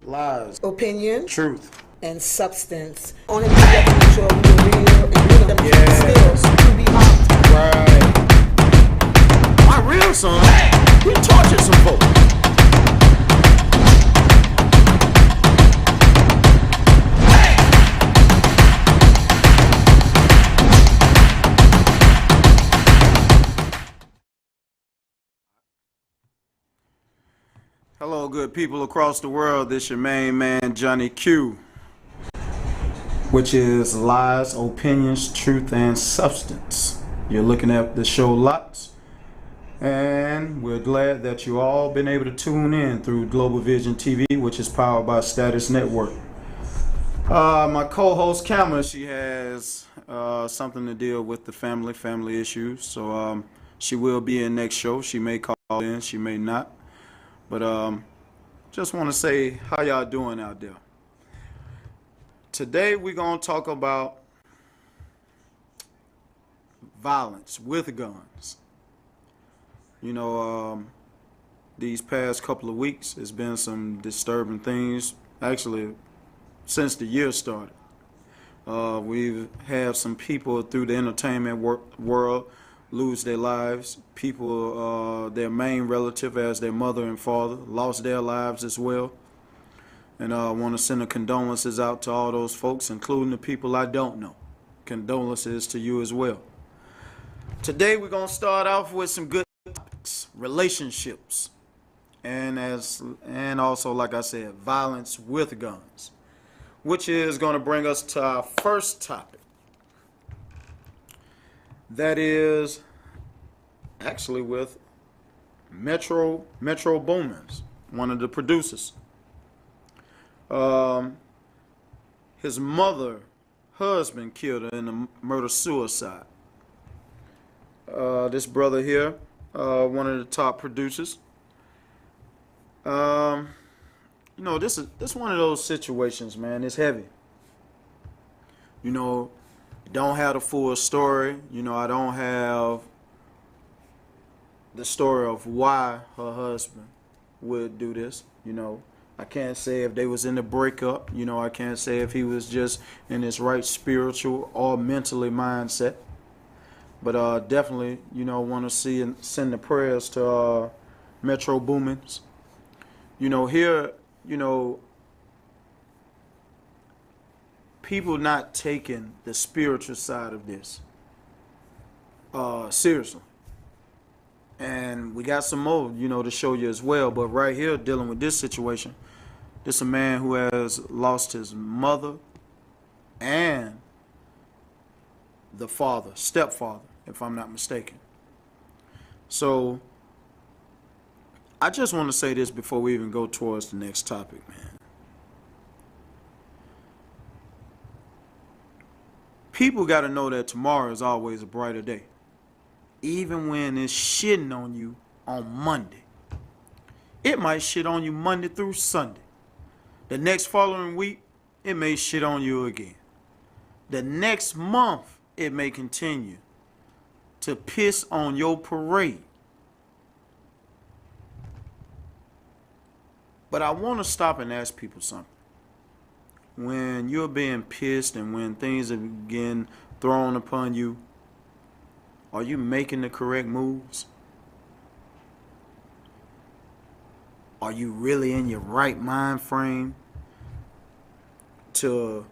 lies, opinion, truth, and substance. Only we get to make sure we're real and real them skills to be out. right. My real son, he tortured some folks. Hello, good people across the world. This your main man, Johnny Q, which is lies, opinions, truth, and substance. You're looking at the show Lots, and we're glad that you all been able to tune in through Global Vision TV, which is powered by Status Network. My co-host Cameron, she has something to deal with the family issues, so she will be in next show. She may call in, she may not. But just want to say how y'all doing out there. Today we're going to talk about violence with guns. You know, these past couple of weeks, there's been some disturbing things. Actually, since the year started, we've had some people through the entertainment world lose their lives. People, their main relative as their mother and father, lost their lives as well. And I want to send a condolences out to all those folks, including the people I don't know. Condolences to you as well. Today we're going to start off with some good topics, relationships, and also, like I said, violence with guns, which is going to bring us to our first topic. That is actually with Metro Boomin's, one of the producers. His husband killed her in a murder-suicide. This brother here, one of the top producers. You know, this is one of those situations, man. It's heavy. You know, don't have the full story. You know, I don't have the story of why her husband would do this. You know, I can't say if they was in the breakup. You know, I can't say if he was just in his right spiritual or mentally mindset. But definitely, you know, want to see and send the prayers to Metro Boomin's. You know, here, you know, people not taking the spiritual side of this seriously. And we got some more, you know, to show you as well. But right here, dealing with this situation, this a man who has lost his mother and the stepfather, if I'm not mistaken. So I just want to say this before we even go towards the next topic, man. People got to know that tomorrow is always a brighter day. Even when it's shitting on you on Monday. It might shit on you Monday through Sunday. The next following week, it may shit on you again. The next month, it may continue to piss on your parade. But I want to stop and ask people something. When you're being pissed and when things are getting thrown upon you, are you making the correct moves? Are you really in your right mind frame to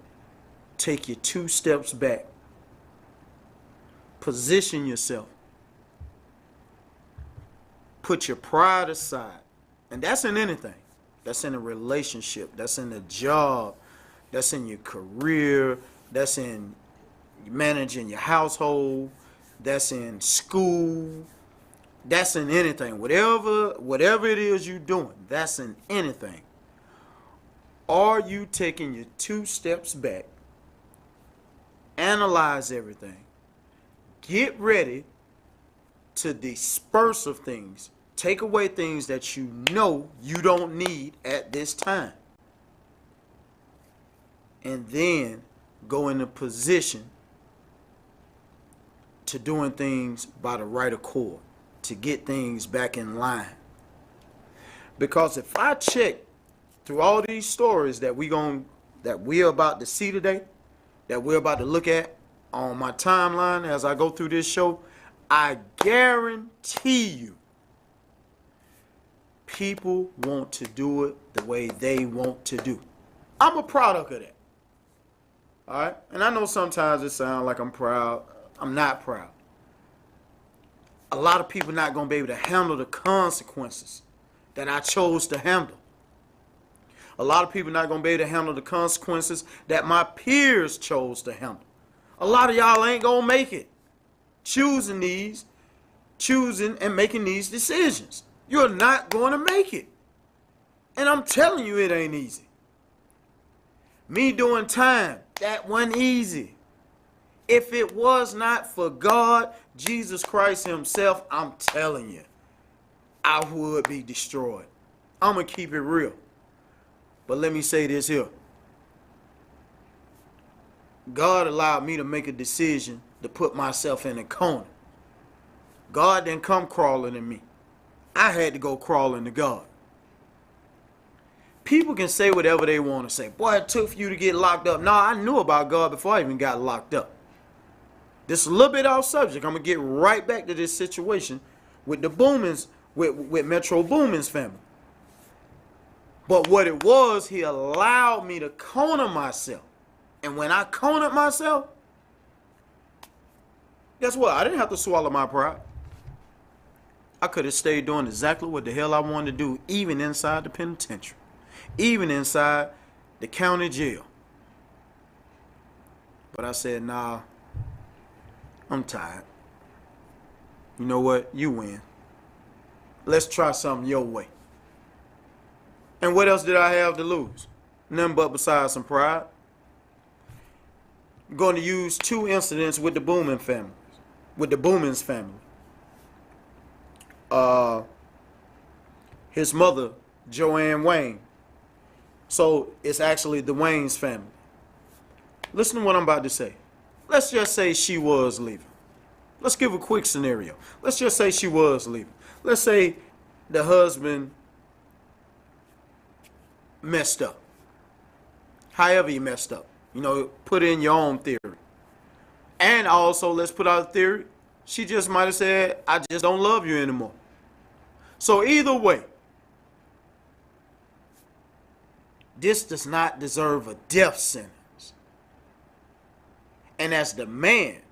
take you 2 steps back? Position yourself. Put your pride aside. And that's in anything. That's in a relationship. That's in a job. That's in your career. That's in managing your household. That's in school. That's in anything. Whatever it is you're doing, that's in anything. Are you taking your 2 steps back? Analyze everything. Get ready to disperse of things. Take away things that you know you don't need at this time. And then go in a position to doing things by the right accord, to get things back in line. Because if I check through all these stories that we're about to see today, that we're about to look at on my timeline as I go through this show, I guarantee you, people want to do it the way they want to do. I'm a product of that. All right? And I know sometimes it sounds like I'm proud. I'm not proud. A lot of people not going to be able to handle the consequences that I chose to handle. A lot of people not going to be able to handle the consequences that my peers chose to handle. A lot of y'all ain't going to make it choosing and making these decisions. You're not going to make it. And I'm telling you, it ain't easy. Me doing time, that wasn't easy. If it was not for God, Jesus Christ himself, I'm telling you, I would be destroyed. I'm going to keep it real. But let me say this here. God allowed me to make a decision to put myself in a corner. God didn't come crawling to me. I had to go crawling to God. People can say whatever they want to say. Boy, it took for you to get locked up. No, I knew about God before I even got locked up. This is a little bit off subject. I'm going to get right back to this situation with the Boomins, with Metro Boomin's family. But what it was, he allowed me to corner myself. And when I cornered myself, guess what? I didn't have to swallow my pride. I could have stayed doing exactly what the hell I wanted to do, even inside the penitentiary, even inside the county jail. But I said, nah, I'm tired. You know what? You win. Let's try something your way. And what else did I have to lose? Nothing but besides some pride. I'm going to use two incidents with the Boomins family. His mother, Joanne Wayne. So it's actually the Wayne's family. Listen to what I'm about to say. Let's just say she was leaving. Let's give a quick scenario. Let's just say she was leaving. Let's say the husband messed up. However he messed up. You know, put in your own theory. And also, let's put out a theory. She just might have said, I just don't love you anymore. So either way, this does not deserve a death sentence. And as the man,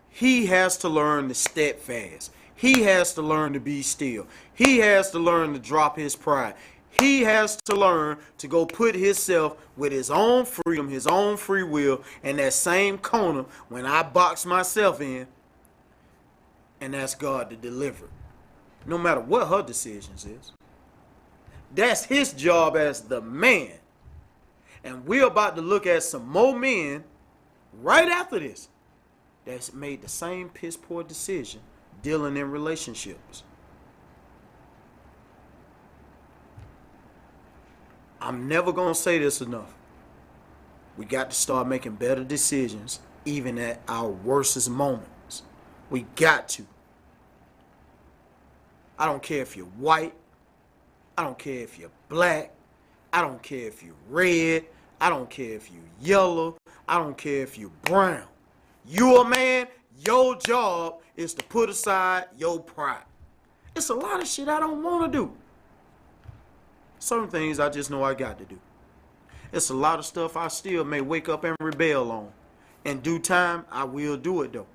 he has to learn to steadfast. He has to learn to be still. He has to learn to drop his pride. He has to learn to go put himself with his own freedom, his own free will, in that same corner when I box myself in and ask God to deliver. No matter what her decisions is. That's his job as the man. And we're about to look at some more men right after this that's made the same piss poor decision dealing in relationships. I'm never going to say this enough. We got to start making better decisions even at our worstest moments. We got to. I don't care if you're white. I don't care if you're black. I don't care if you're red. I don't care if you're yellow. I don't care if you're brown. You a man, your job is to put aside your pride. It's a lot of shit I don't want to do. Certain things I just know I got to do. It's a lot of stuff I still may wake up and rebel on. In due time, I will do it though.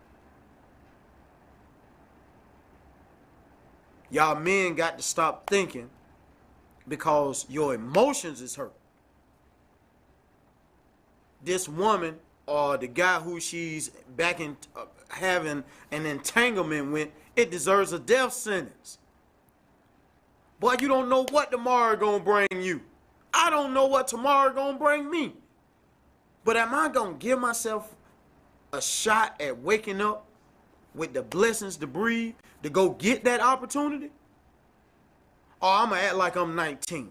Y'all men got to stop thinking because your emotions is hurt. This woman or the guy who she's back in having an entanglement with, it deserves a death sentence. Boy, you don't know what tomorrow gonna bring you. I don't know what tomorrow gonna bring me. But am I gonna give myself a shot at waking up with the blessings to breathe to go get that opportunity? Or I'm gonna act like I'm 19.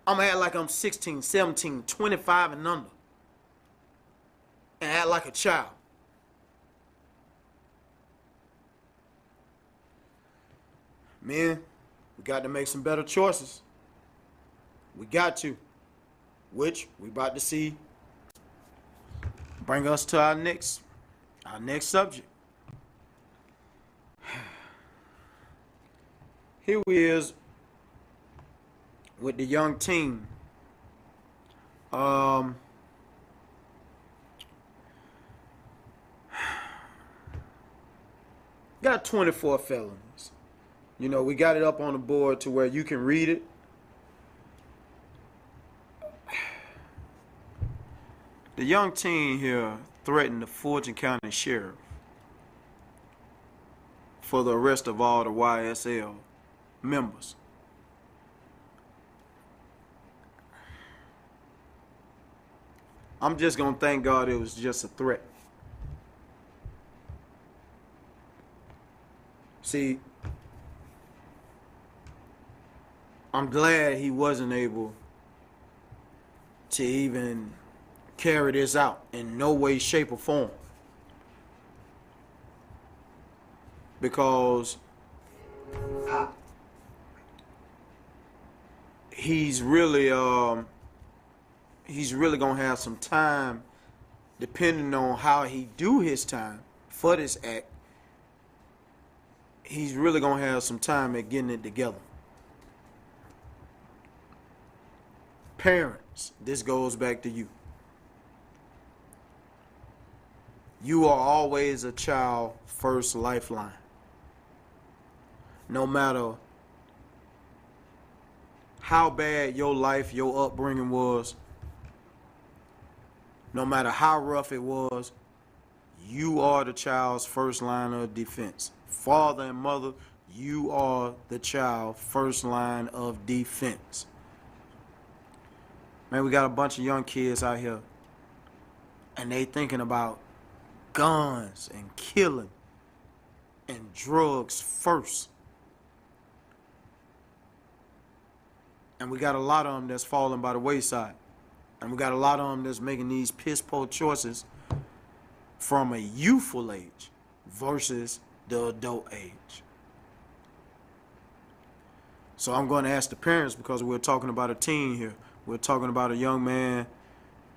I'm gonna act like I'm 16, 17, 25 and under. And act like a child. Men, we got to make some better choices. We got to. Which we about to see bring us to our next subject. Here we is with the young teen. Got 24 felonies. You know, we got it up on the board to where you can read it. The young teen here threatened the Fulton County Sheriff for the arrest of all the YSL members. I'm just gonna thank God it was just a threat. See, I'm glad he wasn't able to even carry this out in no way, shape, or form. Because he's really gonna have some time, depending on how he do his time for this act. He's really gonna have some time at getting it together. Parents, this goes back to you. You are always a child first lifeline. No matter how bad your life, your upbringing was, no matter how rough it was, you are the child's first line of defense. Father and mother, you are the child's first line of defense. Man, we got a bunch of young kids out here, and they thinking about guns and killing and drugs first. And we got a lot of them that's falling by the wayside. And we got a lot of them that's making these piss-poor choices from a youthful age versus the adult age. So I'm going to ask the parents, because we're talking about a teen here. We're talking about a young man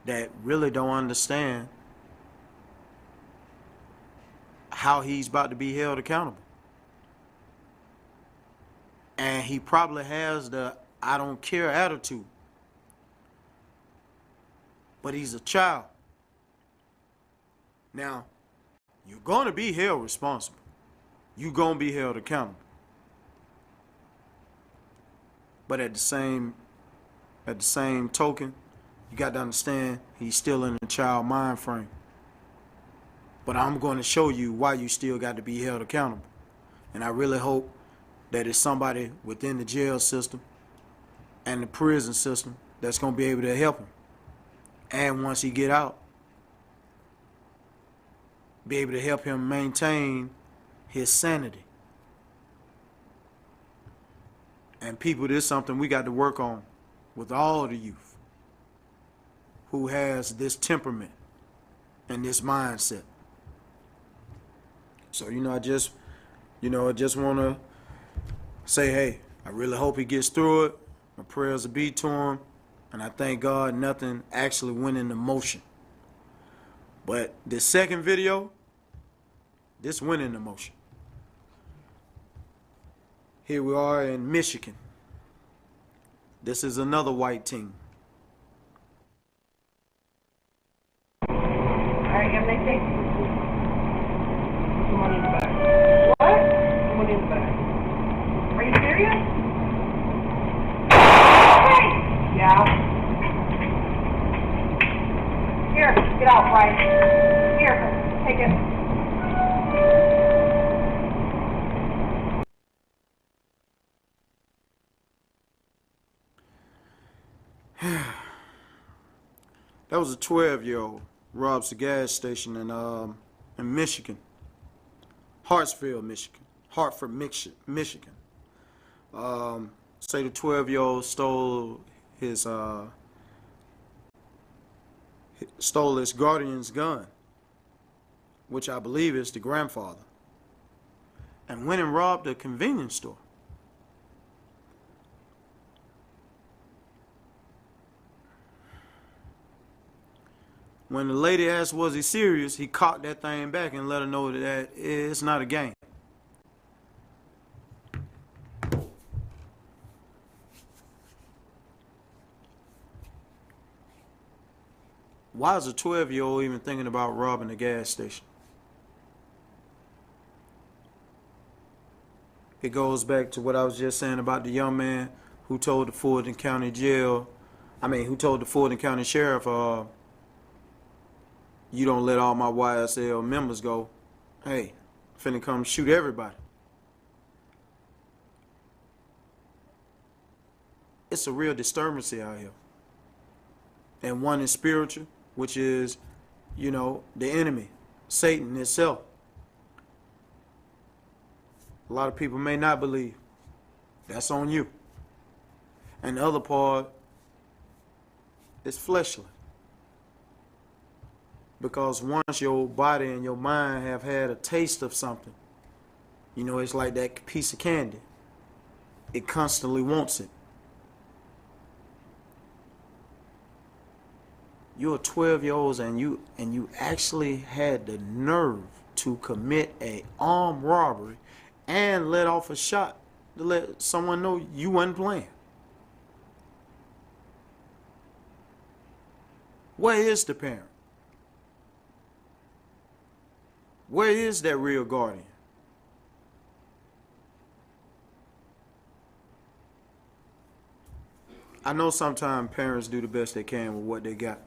that really don't understand how he's about to be held accountable. And he probably has the I don't care attitude. But he's a child. Now, you're going to be held responsible. You're going to be held accountable. But at the same token, you got to understand he's still in the child mind frame. But I'm going to show you why you still got to be held accountable. And I really hope that it's somebody within the jail system and the prison system that's going to be able to help him. And once he get out, be able to help him maintain his sanity. And people, this is something we got to work on with all the youth who has this temperament and this mindset. So, I just want to say, hey, I really hope he gets through it. My prayers will be to him. And I thank God nothing actually went into motion. But the second video, this went into motion. Here we are in Michigan. This is another white teen. All right, MNC. Put money in the bag. What? Put money in the bag. Are you serious? Hey! Yeah. Here, get out, Bryce. Here, take it. That was a 12-year-old robs a gas station in Michigan, Hartsfield, Michigan, Hartford, Michigan. Say the 12-year-old stole his guardian's gun, which I believe is the grandfather, and went and robbed a convenience store. When the lady asked, was he serious, he cocked that thing back and let her know that it's not a game. Why is a 12-year-old even thinking about robbing a gas station? It goes back to what I was just saying about the young man who told the Fulton County who told the Fulton County Sheriff, you don't let all my YSL members go. Hey, finna come shoot everybody. It's a real disturbancy out here. And one is spiritual, which is, the enemy, Satan itself. A lot of people may not believe. That's on you. And the other part is fleshly. Because once your body and your mind have had a taste of something, it's like that piece of candy. It constantly wants it. You're 12-year-olds and you actually had the nerve to commit an armed robbery and let off a shot to let someone know you wasn't playing. Where is the parent? Where is that real guardian? I know sometimes parents do the best they can with what they got.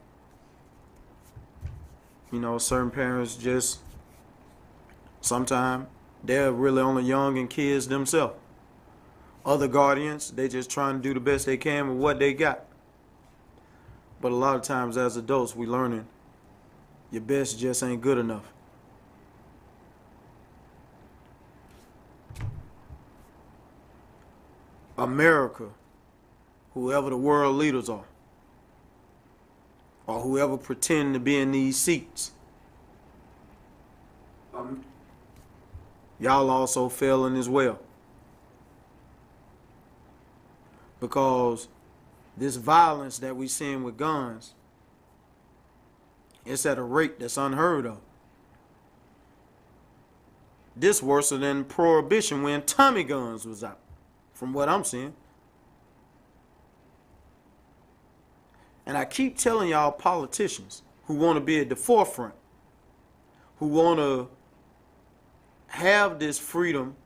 Certain parents just, sometimes they're really only young and kids themselves. Other guardians, they just trying to do the best they can with what they got. But a lot of times as adults, we learning your best just ain't good enough. America, whoever the world leaders are, or whoever pretend to be in these seats, y'all also failing as well. Because this violence that we seeing with guns, it's at a rate that's unheard of. This worse than Prohibition when Tommy guns was out, from what I'm seeing. And I keep telling y'all politicians who want to be at the forefront, who want to have this freedom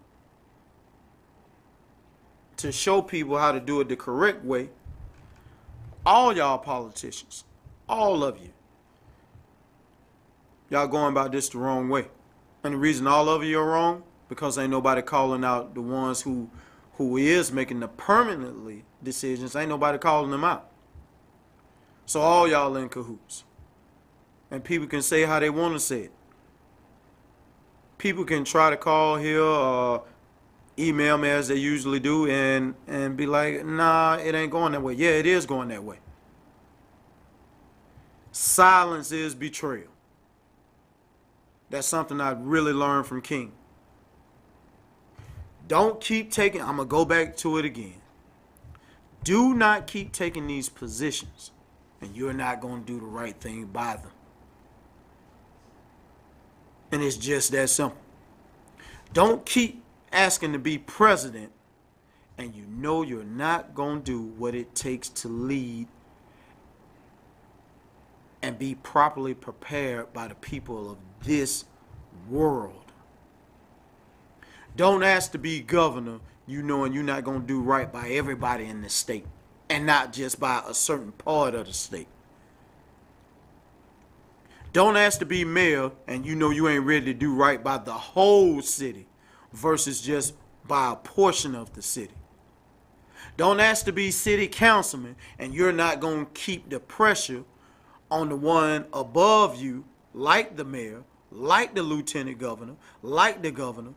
to show people how to do it the correct way, all y'all politicians, all of you, y'all going about this the wrong way. And the reason all of you are wrong, because ain't nobody calling out the ones who is making the permanently decisions. Ain't nobody calling them out. So all y'all in cahoots. And people can say how they want to say it. People can try to call here or email me as they usually do and be like, nah, it ain't going that way. Yeah, it is going that way. Silence is betrayal. That's something I really learned from King. Don't keep taking, I'm going to go back to it again. Do not keep taking these positions and you're not going to do the right thing by them. And it's just that simple. Don't keep asking to be president and you know you're not going to do what it takes to lead and be properly prepared by the people of this world. Don't ask to be governor, you knowing you're not going to do right by everybody in the state and not just by a certain part of the state. Don't ask to be mayor and you know you ain't ready to do right by the whole city versus just by a portion of the city. Don't ask to be city councilman and you're not going to keep the pressure on the one above you, like the mayor, like the lieutenant governor, like the governor,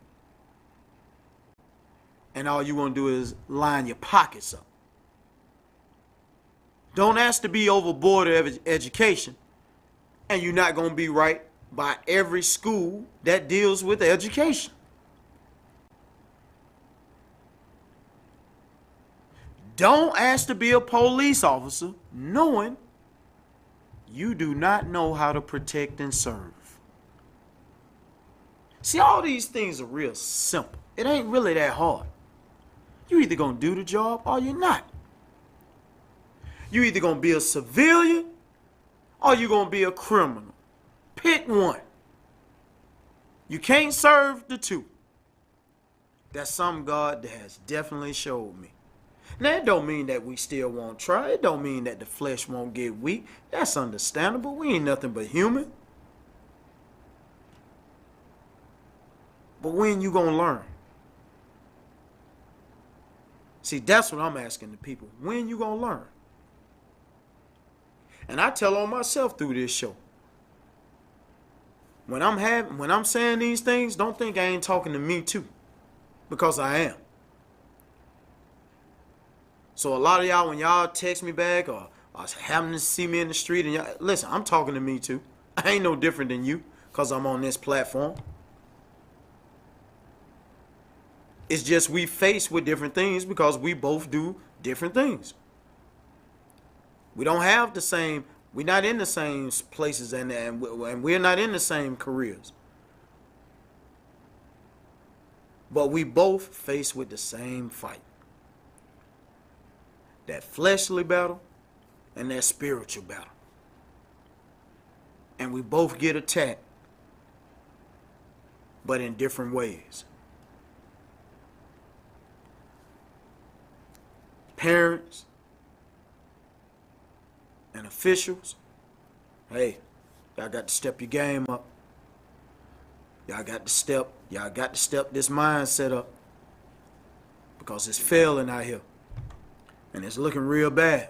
and all you want to do is line your pockets up. Don't ask to be over board of education, and you're not going to be right by every school that deals with education. Don't ask to be a police officer knowing you do not know how to protect and serve. See, all these things are real simple. It ain't really that hard. You either gonna do the job or you're not. You either gonna be a civilian or you gonna be a criminal. Pick one. You can't serve the two. That's something God has definitely showed me. Now, it don't mean that we still won't try. It don't mean that the flesh won't get weak. That's understandable. We ain't nothing but human. But when you gonna learn? See, that's what I'm asking the people. When you gonna learn? And I tell on myself through this show. When I'm saying these things, don't think I ain't talking to me too. Because I am. So a lot of y'all, when y'all text me back or happen to see me in the street, and y'all, listen, I'm talking to me too. I ain't no different than you because I'm on this platform. It's just we face with different things because we both do different things. We don't have the same, we're not in the same places and we're not in the same careers. But we both face with the same fight. That fleshly battle and that spiritual battle. And we both get attacked, but in different ways. Parents and officials, hey, y'all got to step your game up. Y'all got to step this mindset up because it's failing out here and it's looking real bad.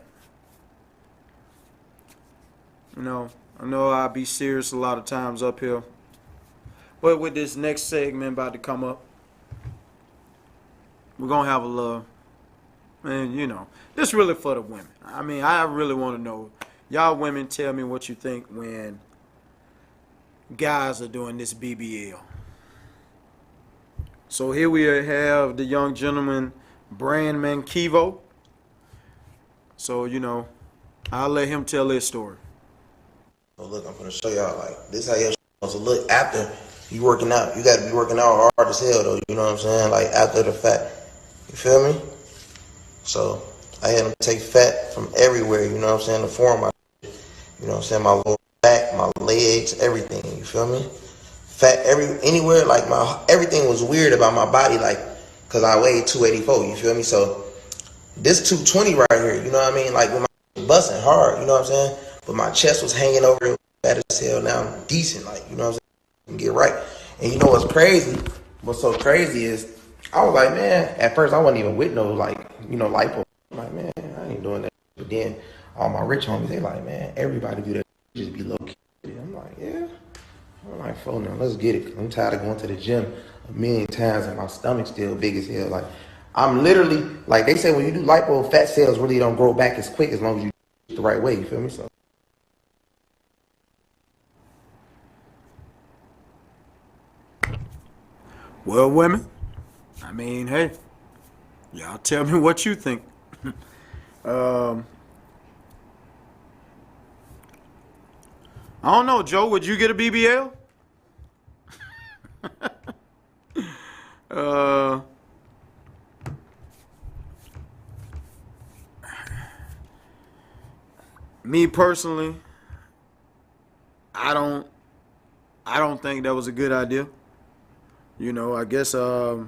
You know, I know I'll be serious a lot of times up here, but with this next segment about to come up, we're gonna have a little. And, you know, this really for the women. I mean, I really want to know. Y'all women, tell me what you think when guys are doing this BBL. So here we have the young gentleman, Brand Mankivo. So, you know, I'll let him tell his story. So look, I'm gonna show y'all, like, this how your supposed to look after you working out. You gotta be working out hard as hell though, you know what I'm saying? Like after the fact. You feel me? So I had them take fat from everywhere, you know what I'm saying, to form my, you know what I'm saying, my lower back, my legs, everything, you feel me? Fat anywhere, like everything was weird about my body, like, cause I weighed 284, you feel me? So this 220 right here, you know what I mean? Like with my busting hard, you know what I'm saying? But my chest was hanging over, it was bad as hell. Now I'm decent, like, you know what I'm saying? Get right. And you know what's crazy? What's so crazy is I was like, man, at first I wasn't even with no, like, you know, lipo. I'm like, man, I ain't doing that. But then all my rich homies, they like, man, everybody do that. Just be low key. I'm like, yeah. I'm like, fuck now, let's get it. I'm tired of going to the gym a million times and my stomach's still big as hell. Like, I'm literally, like they say when you do lipo, fat cells really don't grow back as quick as long as you do it the right way, you feel me? So. Well, women, I mean, hey, y'all tell me what you think. I don't know, Joe, would you get a BBL? Me personally, I don't think that was a good idea. You know, I guess I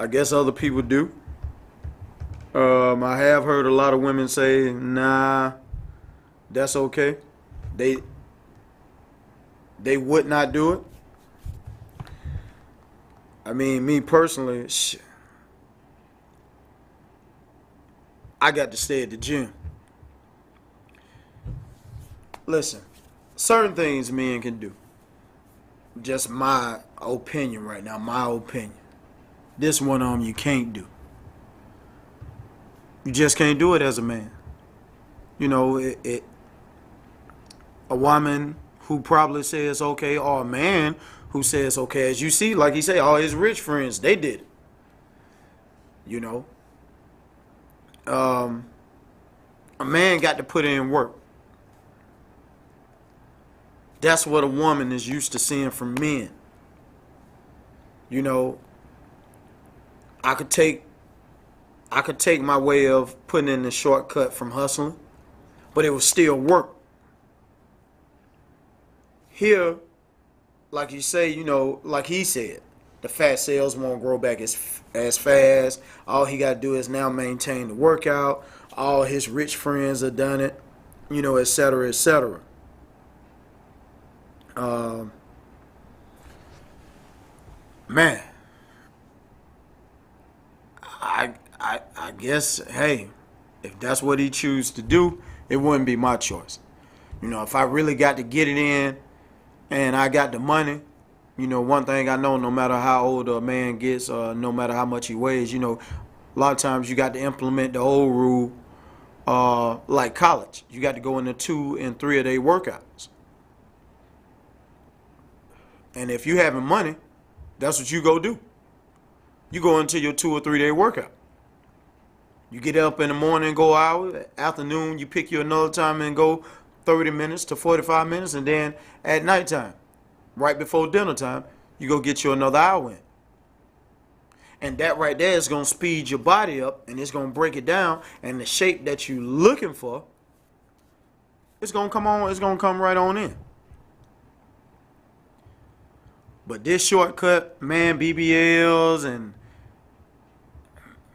guess other people do. I have heard a lot of women say, nah, that's okay. They would not do it. I mean, me personally, I got to stay at the gym. Listen, certain things men can do. Just my opinion right now, my opinion. This one of them you can't do. You just can't do it as a man. You know, a woman who probably says okay, or a man who says okay, as you see, like he said, all his rich friends, they did it. You know. A man got to put in work. That's what a woman is used to seeing from men. You know, I could take my way of putting in the shortcut from hustling, but it was still work. Here, like you say, you know, like he said, the fat cells won't grow back as fast. All he got to do is now maintain the workout. All his rich friends have done it, you know, et cetera, et cetera. Man, I guess, hey, if that's what he chooses to do, it wouldn't be my choice. You know, if I really got to get it in and I got the money, you know, one thing I know, no matter how old a man gets, no matter how much he weighs, you know, a lot of times you got to implement the old rule, like college. You got to go into 2 and 3 a day workouts. And if you having money, that's what you go do. You go into your 2 or 3 day workout. You get up in the morning, go hour. Afternoon, you pick you another time and go 30 minutes to 45 minutes. And then at nighttime, right before dinner time, you go get you another hour in. And that right there is going to speed your body up, and it's going to break it down. And the shape that you're looking for, it's going to come on. It's going to come right on in. But this shortcut, man, BBLs and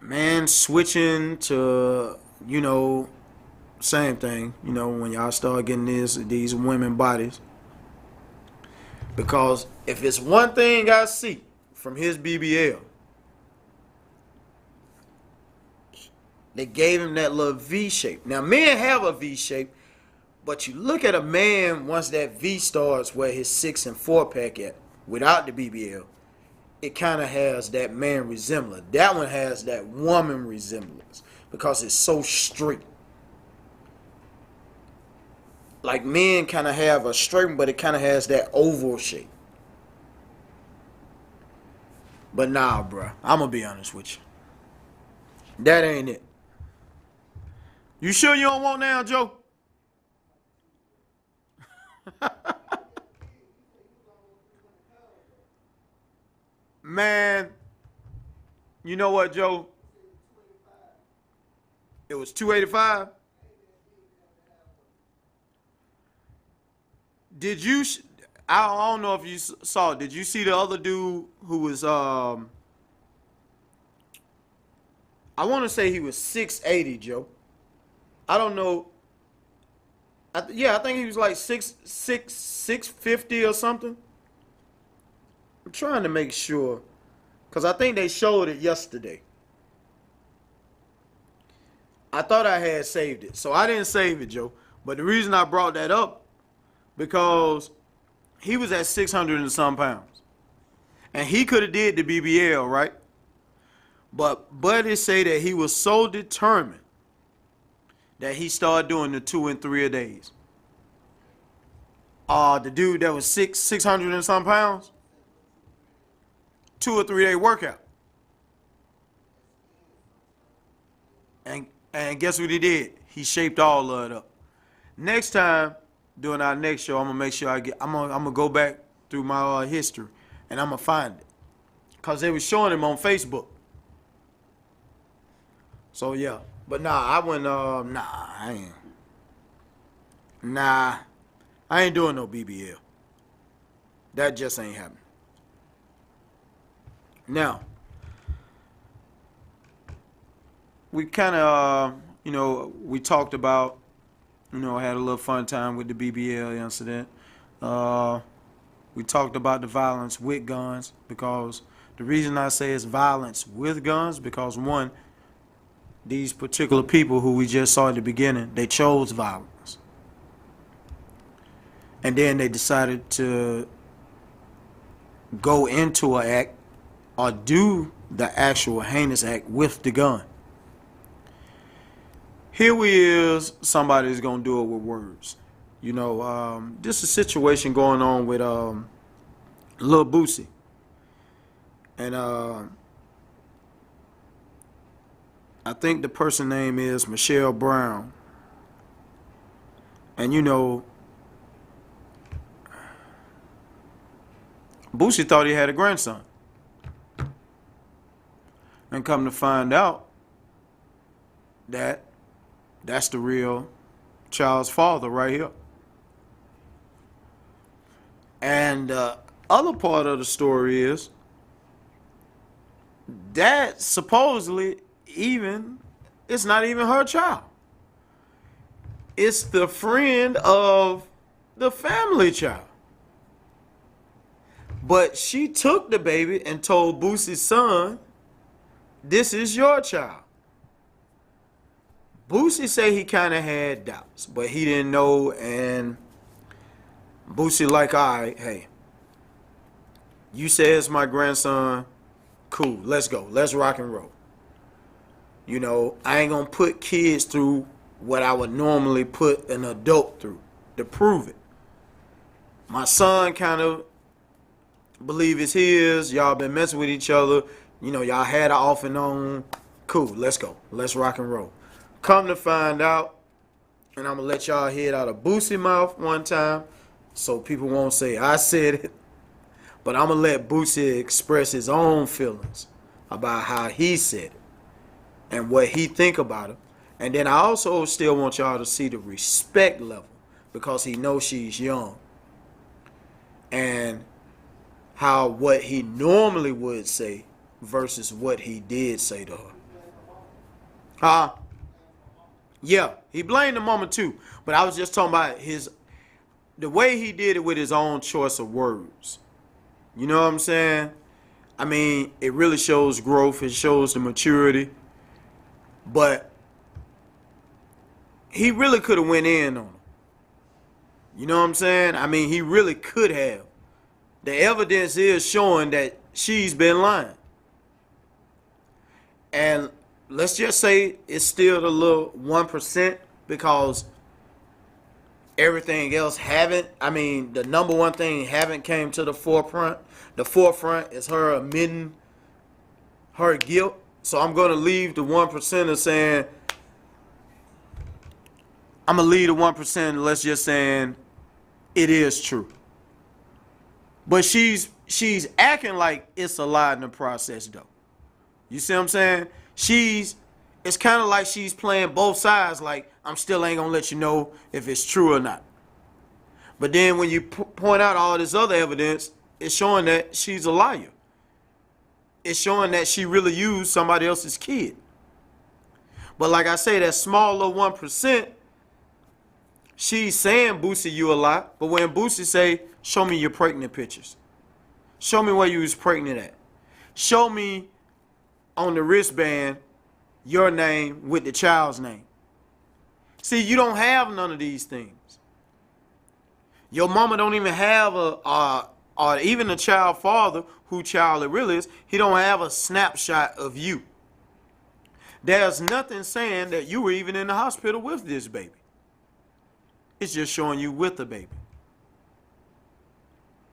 man switching to, you know, same thing, you know, when y'all start getting these women bodies. Because if it's one thing I see from his BBL, they gave him that little V shape. Now, men have a V shape, but you look at a man once that V starts where his 6 and 4 pack at, without the BBL, it kind of has that man resemblance. That one has that woman resemblance because it's so straight. Like men kind of have a straight, but it kind of has that oval shape. But nah, bruh, I'm going to be honest with you. That ain't it. You sure you don't want now, Joe? Man, you know what, Joe? It was 285. Did you? I don't know if you saw. Did you see the other dude who was? I want to say he was 680, Joe. I don't know. I think he was like 650 or something. I'm trying to make sure, because I think they showed it yesterday. I thought I had saved it, so I didn't save it, Joe. But the reason I brought that up, because he was at 600 and some pounds. And he could have did the BBL, right? But Buddy say that he was so determined that he started doing the 2 and 3 a days. The dude that was 600 and some pounds, 2 or 3 day workout. And guess what he did? He shaped all of it up. Next time, during our next show, I'm gonna make sure I'm gonna go back through my history and I'm gonna find it. Cause they was showing him on Facebook. So yeah. But nah, I wouldn't I ain't doing no BBL. That just ain't happening. Now, we kind of, we talked about, had a little fun time with the BBL incident. We talked about the violence with guns, because the reason I say it's violence with guns, because one, these particular people who we just saw at the beginning, they chose violence. And then they decided to go into an act or do the actual heinous act with the gun. Here we is, somebody's gonna do it with words. This is a situation going on with Lil Boosie. And I think the person name is Michelle Brown. And you know, Boosie thought he had a grandson. And come to find out that that's the real child's father right here. And the other part of the story is that supposedly it's not even her child. It's the friend of the family child. But she took the baby and told Boosie's son, this is your child. Boosie say he kind of had doubts, but he didn't know. And Boosie like, all right, hey, you say it's my grandson. Cool, let's go. Let's rock and roll. You know, I ain't going to put kids through what I would normally put an adult through to prove it. My son kind of believe it's his. Y'all been messing with each other. You know, y'all had it off and on. Cool, let's go. Let's rock and roll. Come to find out, and I'm going to let y'all hear it out of Boosie's mouth one time so people won't say I said it. But I'm going to let Boosie express his own feelings about how he said it and what he think about it. And then I also still want y'all to see the respect level because he knows she's young. And how what he normally would say versus what he did say to her. Yeah, he blamed the mama too. But I was just talking about the way he did it with his own choice of words. You know what I'm saying? I mean, it really shows growth. It shows the maturity. But he really could have went in on him. You know what I'm saying? I mean, he really could have. The evidence is showing that she's been lying. And let's just say it's still the little 1% because everything else haven't. I mean, the number one thing haven't came to the forefront. The forefront is her admitting her guilt. So I'm going to leave the 1% of saying, I'm going to leave the 1%, let's just saying it is true. But she's acting like it's a lie in the process, though. You see what I'm saying? It's kind of like she's playing both sides, like, I'm still ain't going to let you know if it's true or not. But then when you point out all this other evidence, it's showing that she's a liar. It's showing that she really used somebody else's kid. But like I say, that small little 1%, she's saying, Boosie, you a lie. But when Boosie say, show me your pregnant pictures. Show me where you was pregnant at. Show me on the wristband your name with the child's name. See, you don't have none of these things. Your mama don't even have or even the child father, who child it really is, he don't have a snapshot of you. There's nothing saying that you were even in the hospital with this baby. It's just showing you with the baby.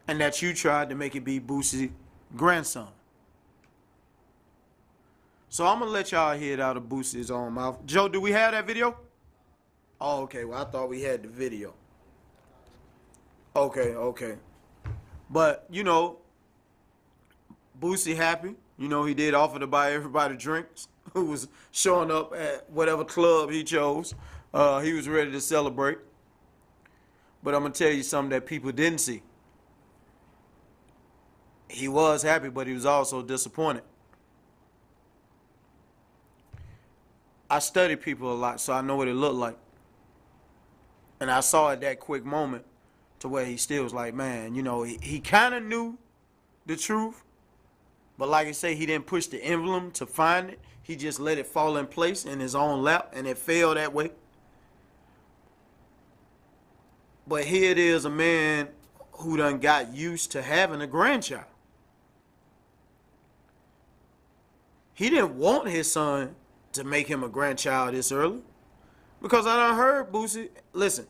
And that you tried to make it be Boosie's grandson. So I'm going to let y'all hear it out of Boosie's own mouth. Joe, do we have that video? Oh, okay. Well, I thought we had the video. Okay. But, you know, Boosie happy. You know, he did offer to buy everybody drinks who was showing up at whatever club he chose. He was ready to celebrate. But I'm going to tell you something that people didn't see. He was happy, but he was also disappointed. I study people a lot, so I know what it looked like. And I saw at that quick moment to where he still was like, man, you know, he kind of knew the truth. But like I say, he didn't push the envelope to find it. He just let it fall in place in his own lap, and it fell that way. But here it is, a man who done got used to having a grandchild. He didn't want his son to make him a grandchild this early. Because I done heard Boosie, listen,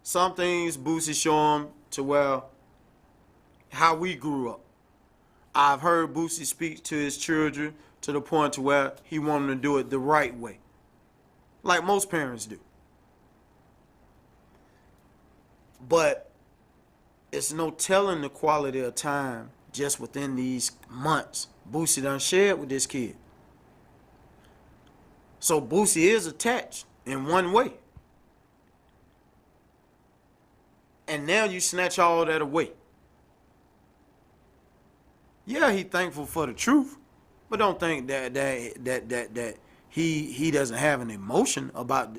some things Boosie show him to, well, how we grew up. I've heard Boosie speak to his children to the point to where he wanted them to do it the right way. Like most parents do. But it's no telling the quality of time just within these months Boosie done shared with this kid. So Boosie is attached in one way. And now you snatch all that away. Yeah, he thankful for the truth, but don't think that he doesn't have an emotion about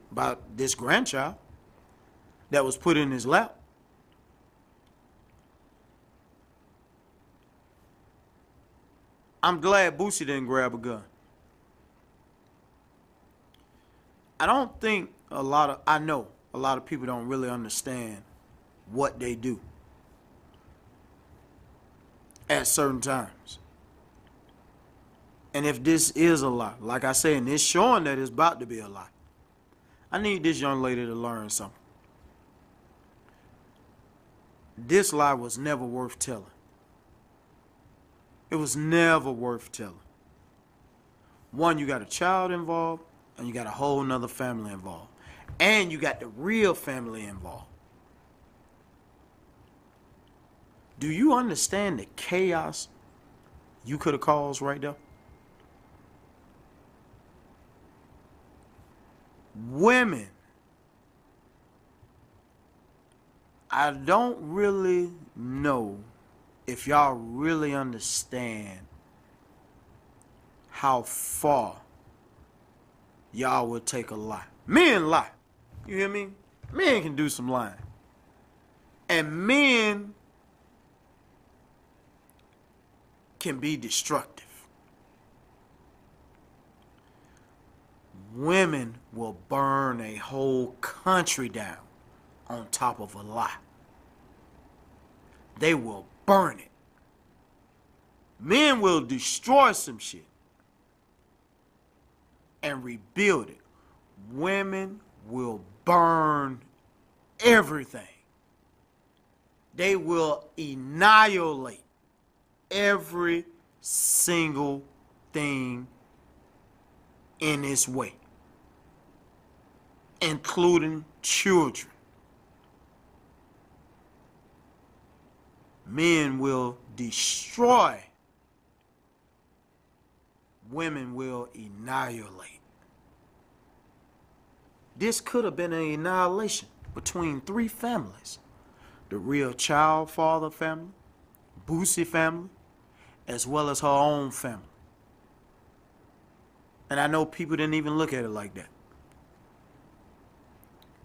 this grandchild that was put in his lap. I'm glad Boosie didn't grab a gun. I know a lot of people don't really understand what they do at certain times. And if this is a lie, like I say, and it's showing that it's about to be a lie, I need this young lady to learn something. This lie was never worth telling. It was never worth telling. One, you got a child involved, and you got a whole nother family involved. And you got the real family involved. Do you understand the chaos you could have caused right there? Women, I don't really know if y'all really understand how far y'all would take a lie. Men lie. You hear me? Men can do some lying. And men can be destructive. Women will burn a whole country down on top of a lie. They will burn it. Men will destroy some shit and rebuild it. Women will burn everything. They will annihilate every single thing in its way, including children. Men will destroy. Women will annihilate. This could have been an annihilation between three families. The real child father family, Boosie family, as well as her own family. And I know people didn't even look at it like that.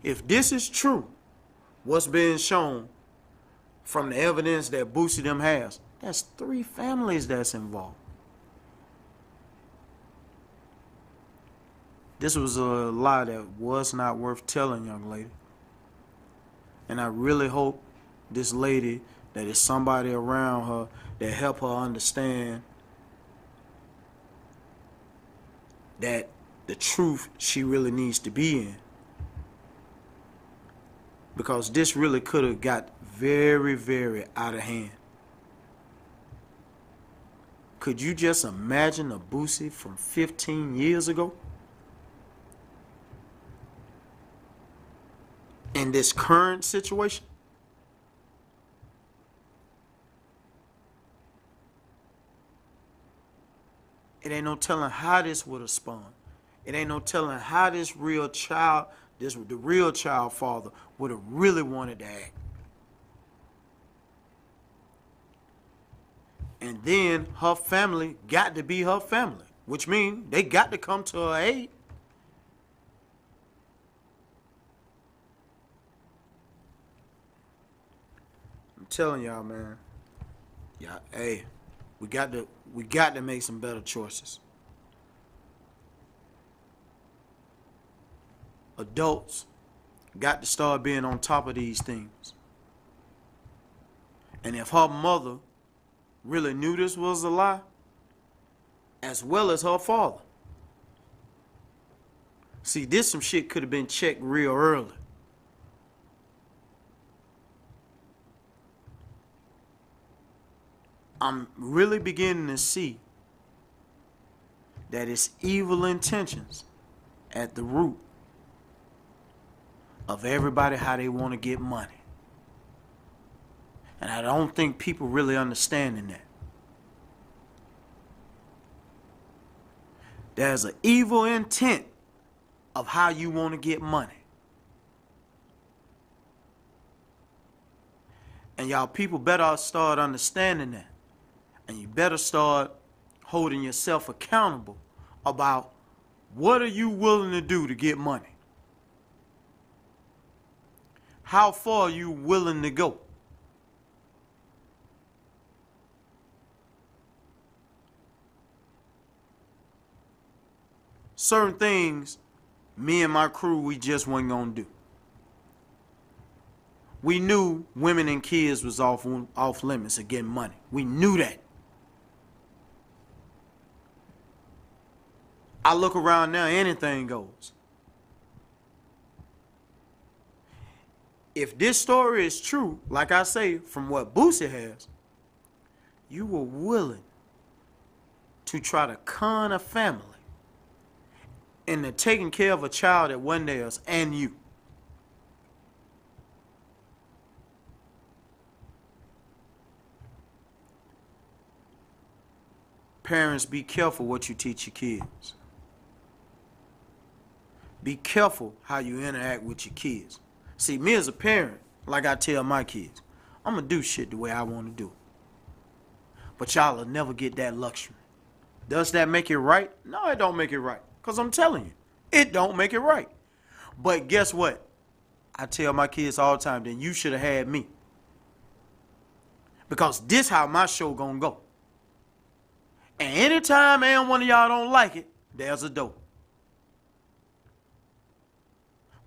If this is true, what's being shown from the evidence that Boosie them has, that's three families that's involved. This was a lie that was not worth telling, young lady. And I really hope this lady, that is somebody around her that help her understand that the truth she really needs to be in. Because this really could have got very, very out of hand. Could you just imagine a Boosie from 15 years ago? In this current situation? It ain't no telling how this would have spun. It ain't no telling how the real child father would have really wanted to act. And then her family got to be her family, which means they got to come to her aid. I'm telling y'all, man. Yeah, hey, we got to make some better choices. Adults got to start being on top of these things. And if her mother really knew this was a lie, as well as her father, see, this some shit could have been checked real early. I'm really beginning to see that it's evil intentions at the root of everybody how they want to get money. And I don't think people really understanding that. There's an evil intent of how you want to get money. And y'all people better start understanding that. And you better start holding yourself accountable about what are you willing to do to get money? How far are you willing to go? Certain things, me and my crew, we just wasn't gonna do. We knew women and kids was off limits of getting money. We knew that. I look around now, anything goes. If this story is true, like I say, from what Boosie has, you were willing to try to con a family into taking care of a child that wasn't theirs and you. Parents, be careful what you teach your kids. Be careful how you interact with your kids. See, me as a parent, like I tell my kids, I'm going to do shit the way I want to do it. But y'all will never get that luxury. Does that make it right? No, it don't make it right. Because I'm telling you, it don't make it right. But guess what? I tell my kids all the time, then you should have had me. Because this how my show gonna go. And anytime and one of y'all don't like it, there's a door.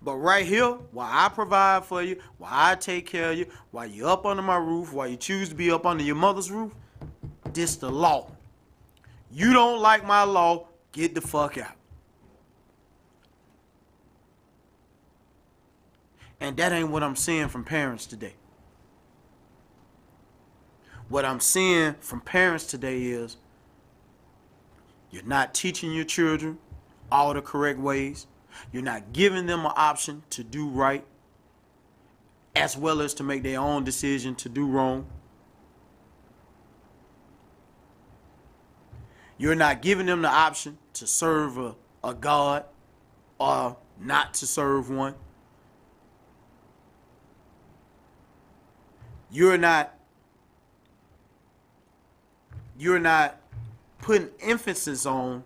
But right here, while I provide for you, while I take care of you, while you're up under my roof, while you choose to be up under your mother's roof, this the law. You don't like my law, get the fuck out. And that ain't what I'm seeing from parents today. What I'm seeing from parents today is you're not teaching your children all the correct ways. You're not giving them an option to do right, as well as to make their own decision to do wrong. You're not giving them the option to serve a God or not to serve one. You're not putting emphasis on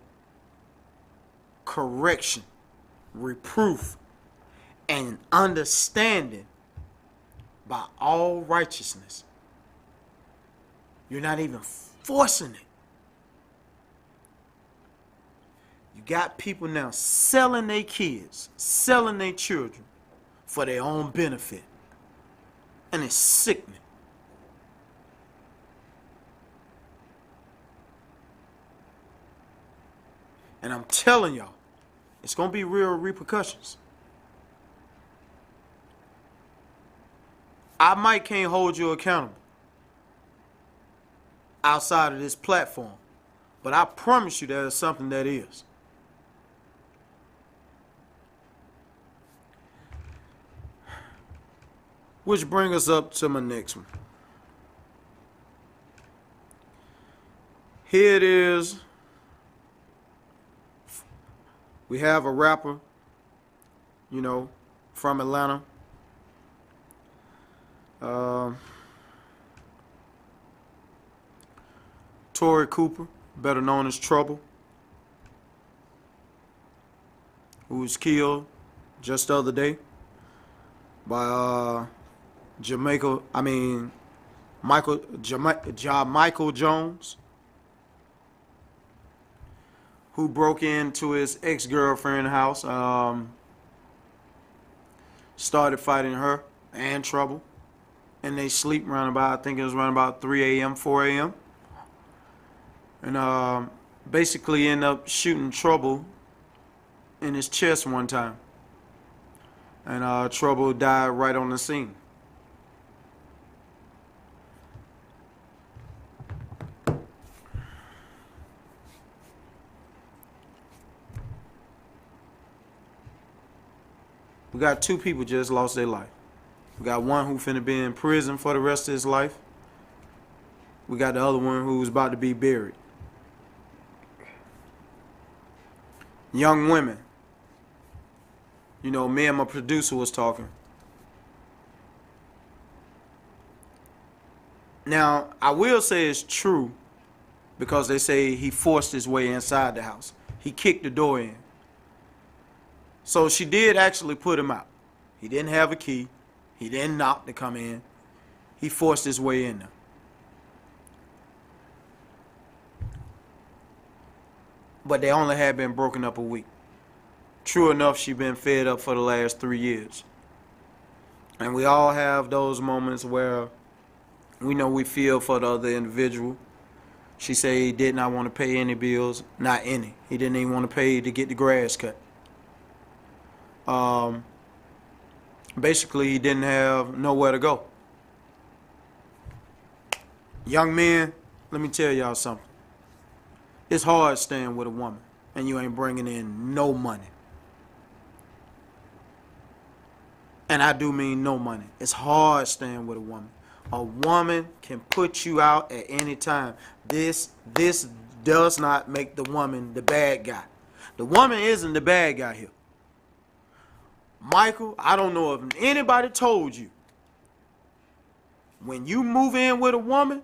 correction, reproof, and understanding by all righteousness. You're not even forcing it. You got people now selling their kids, selling their children for their own benefit. And it's sickening. And I'm telling y'all, it's going to be real repercussions. I might can't hold you accountable outside of this platform, but I promise you there's something that is. Which brings us up to my next one. Here it is. We have a rapper, you know, from Atlanta. Tory Cooper, better known as Trouble, who was killed just the other day by Michael Jones, who broke into his ex-girlfriend's house, started fighting her and Trouble, and they sleep around about, I think it was around about 3 a.m., 4 a.m., and basically ended up shooting Trouble in his chest one time, and Trouble died right on the scene. We got two people just lost their life. We got one who finna be in prison for the rest of his life. We got the other one who's about to be buried. Young women. You know, me and my producer was talking. Now, I will say it's true because they say he forced his way inside the house. He kicked the door in. So she did actually put him out. He didn't have a key. He didn't knock to come in. He forced his way in there. But they only had been broken up a week. True enough, she been fed up for the last 3 years. And we all have those moments where we know we feel for the other individual. She said he did not want to pay any bills, not any. He didn't even want to pay to get the grass cut. Basically, he didn't have nowhere to go. Young men, let me tell y'all something. It's hard staying with a woman and you ain't bringing in no money. And I do mean no money. It's hard staying with a woman. A woman can put you out at any time. This does not make the woman the bad guy. The woman isn't the bad guy here. Michael, I don't know if anybody told you, when you move in with a woman,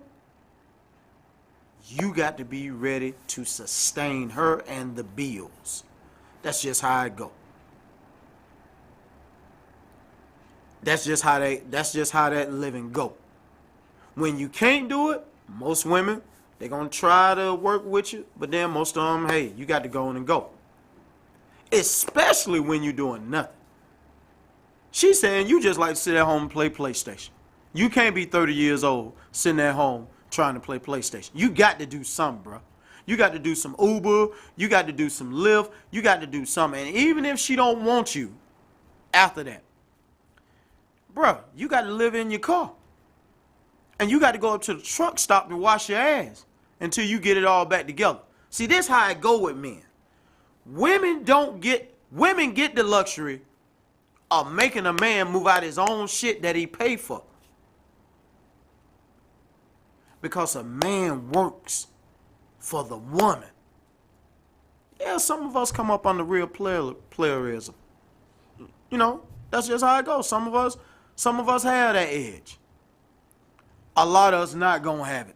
you got to be ready to sustain her and the bills. That's just how it go. That's just how that living go. When you can't do it, most women, they're going to try to work with you, but then most of them, hey, you got to go in and go. Especially when you're doing nothing. She's saying you just like to sit at home and play PlayStation. You can't be 30 years old sitting at home trying to play PlayStation. You got to do something, bro. You got to do some Uber. You got to do some Lyft. You got to do something. And even if she don't want you after that, bro, you got to live in your car. And you got to go up to the truck stop and wash your ass until you get it all back together. See, this how I go with men. Women get the luxury of making a man move out his own shit that he paid for. Because a man works for the woman. Yeah, some of us come up on the real playerism. You know, that's just how it goes. Some of us have that edge. A lot of us not gonna have it.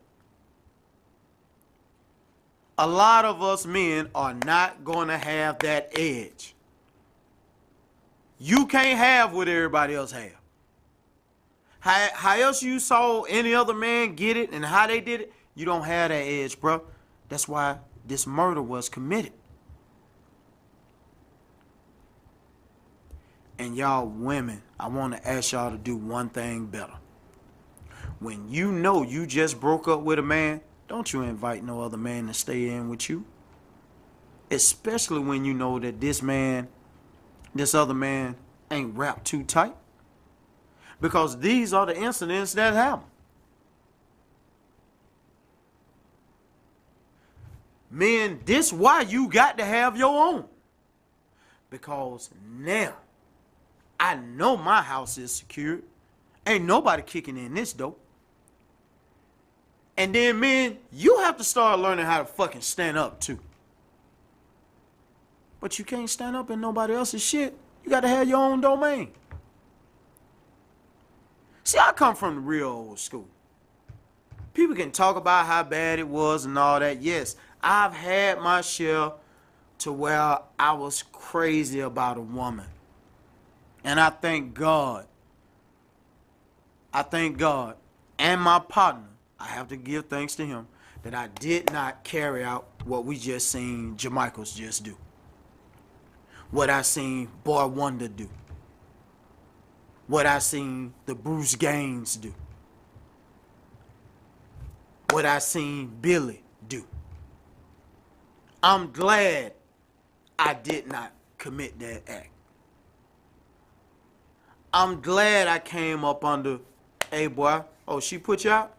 A lot of us men are not gonna have that edge. You can't have what everybody else have. How else you saw any other man get it and how they did it, you don't have that edge, bro. That's why this murder was committed. And y'all women, I want to ask y'all to do one thing better. When you know you just broke up with a man, don't you invite no other man to stay in with you. Especially when you know that this other man ain't wrapped too tight. Because these are the incidents that happen. Men, this why you got to have your own. Because now, I know my house is secured. Ain't nobody kicking in this door. And then, men, you have to start learning how to fucking stand up, too. But you can't stand up in nobody else's shit. You got to have your own domain. See, I come from the real old school. People can talk about how bad it was and all that. Yes, I've had my share to where I was crazy about a woman. And I thank God. And my partner, I have to give thanks to him, that I did not carry out what we just seen Jamichaels just do. What I seen Boy Wonder do. What I seen the Bruce Gaines do. What I seen Billy do. I'm glad I did not commit that act. I'm glad I came up under, hey boy, oh, she put you out?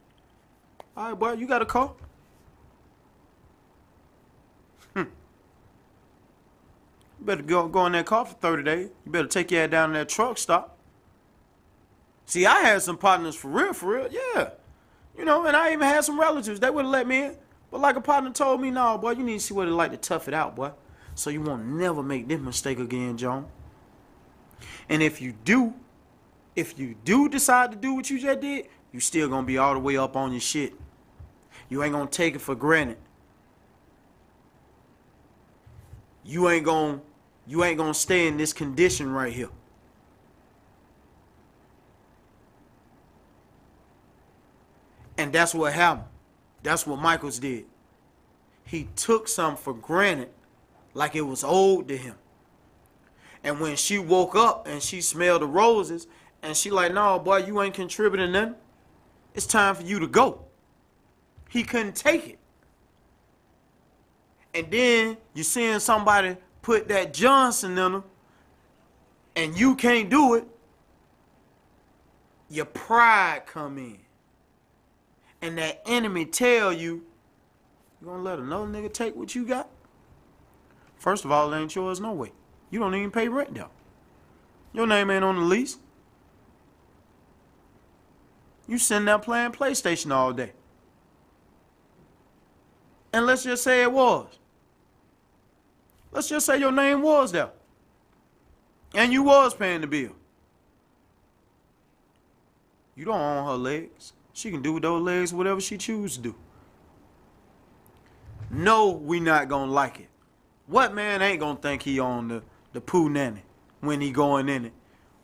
All right, boy, you got a car? You better go in that car for 30 days. You better take your ass down to that truck stop. See, I had some partners for real, yeah. You know, and I even had some relatives. They wouldn't let me in. But like a partner told me, no, boy, you need to see what it's like to tough it out, boy. So you won't never make this mistake again, John. And if you do decide to do what you just did, you still gonna be all the way up on your shit. You ain't gonna take it for granted. You ain't gonna stay in this condition right here. And that's what happened. That's what Michaels did. He took something for granted like it was owed to him. And when she woke up and she smelled the roses, and she like, no, boy, you ain't contributing nothing. It's time for you to go. He couldn't take it. And then you seeing somebody put that Johnson in them, and you can't do it. Your pride come in. And that enemy tell you, you gonna let another nigga take what you got? First of all, it ain't yours no way. You don't even pay rent though. Your name ain't on the lease. You sitting there playing PlayStation all day. And let's just say it was. Let's just say your name was there. And you was paying the bill. You don't own her legs. She can do with those legs whatever she chooses to do. No, we not gonna like it. What man ain't gonna think he on the poo nanny when he going in it?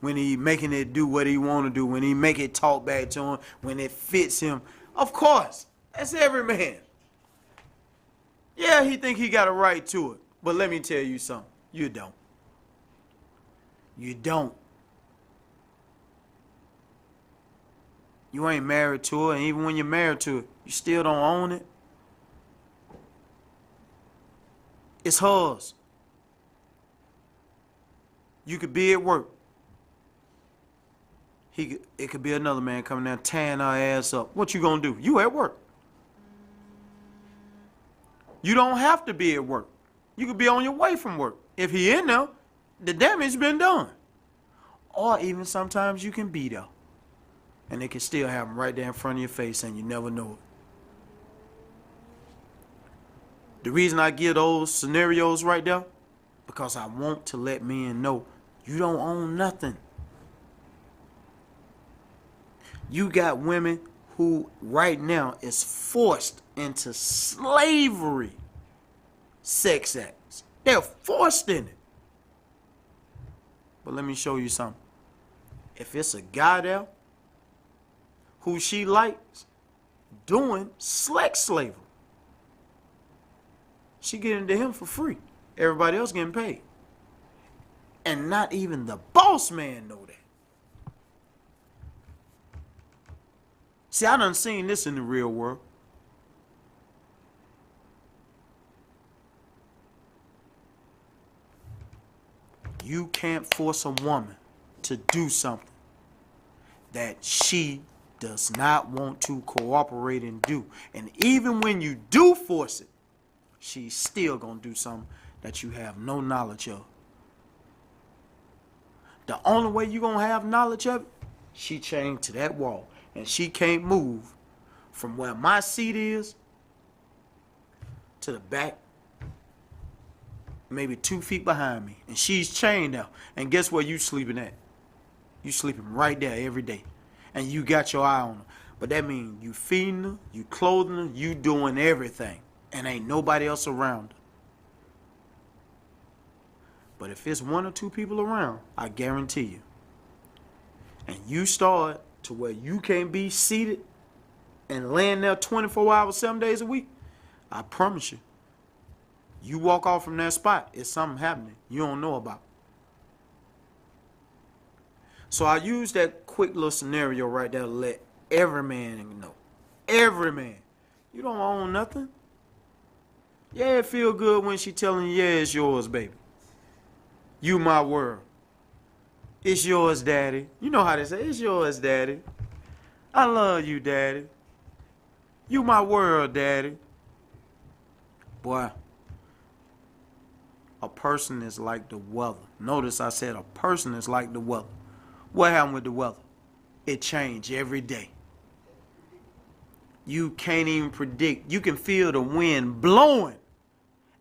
When he making it do what he want to do, when he make it talk back to him, when it fits him. Of course, that's every man. Yeah, he think he got a right to it. But let me tell you something. You don't. You don't. You ain't married to her, and even when you're married to her, you still don't own it. It's hers. You could be at work. It could be another man coming down tearing her ass up. What you gonna do? You at work. You don't have to be at work. You could be on your way from work. If he in there, the damage been done. Or even sometimes you can be there. And it can still happen right there in front of your face and you never know it. The reason I give those scenarios right there, because I want to let men know you don't own nothing. You got women who right now is forced into slavery sex acts. They're forced in it. But let me show you something. If it's a guy there who she likes doing sex slavery, she getting to him for free. Everybody else getting paid. And not even the boss man know that. See, I done seen this in the real world. You can't force a woman to do something that she does not want to cooperate and do. And even when you do force it, she's still gonna do something that you have no knowledge of. The only way you're gonna have knowledge of it, she chained to that wall. And she can't move from where my seat is to the back, maybe 2 feet behind me. And she's chained out. And guess where you sleeping at? You sleeping right there every day. And you got your eye on her. But that means you feeding her, you clothing her, you doing everything. And ain't nobody else around her. But if it's 1 or 2 people around, I guarantee you. And you start to where you can't be seated and laying there 24 hours, 7 days a week, I promise you, you walk off from that spot, it's something happening you don't know about. So I use that quick little scenario right there to let every man know. Every man. You don't own nothing. Yeah, it feel good when she telling you, yeah, it's yours, baby. You my world. It's yours, daddy. You know how they say, it's yours, daddy. I love you, daddy. You my world, daddy. Boy, a person is like the weather. Notice I said a person is like the weather. What happened with the weather? it change every day. You can't even predict. You can feel the wind blowing.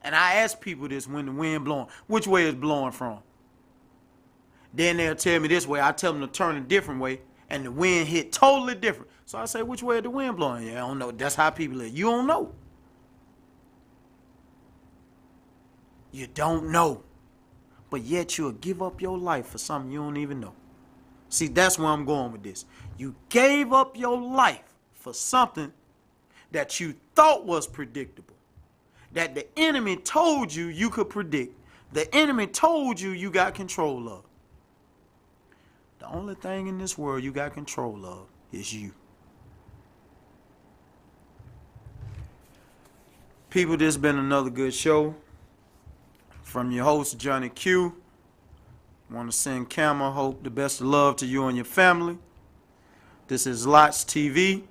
And I ask people this when the wind blowing, which way is blowing from? Then they'll tell me this way. I tell them to turn a different way, and the wind hit totally different. So I say, which way is the wind blowing? Yeah, I don't know. That's how people live. You don't know. You don't know. But yet you'll give up your life for something you don't even know. See, that's where I'm going with this. You gave up your life for something that you thought was predictable, that the enemy told you you could predict, the enemy told you you got control of. The only thing in this world you got control of is you. People, this has been another good show from your host, Johnny Q. Want to send Camel Hope the best of love to you and your family. This is Lots TV.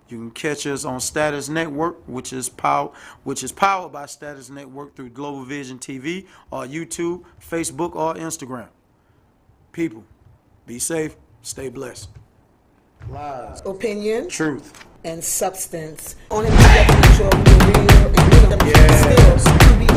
You can catch us on Status Network, which is powered by Status Network through Global Vision TV, or YouTube, Facebook, or Instagram. People, be safe, stay blessed. Lies, Opinion truth, and substance. Only thing that can show you real and bring them skills to be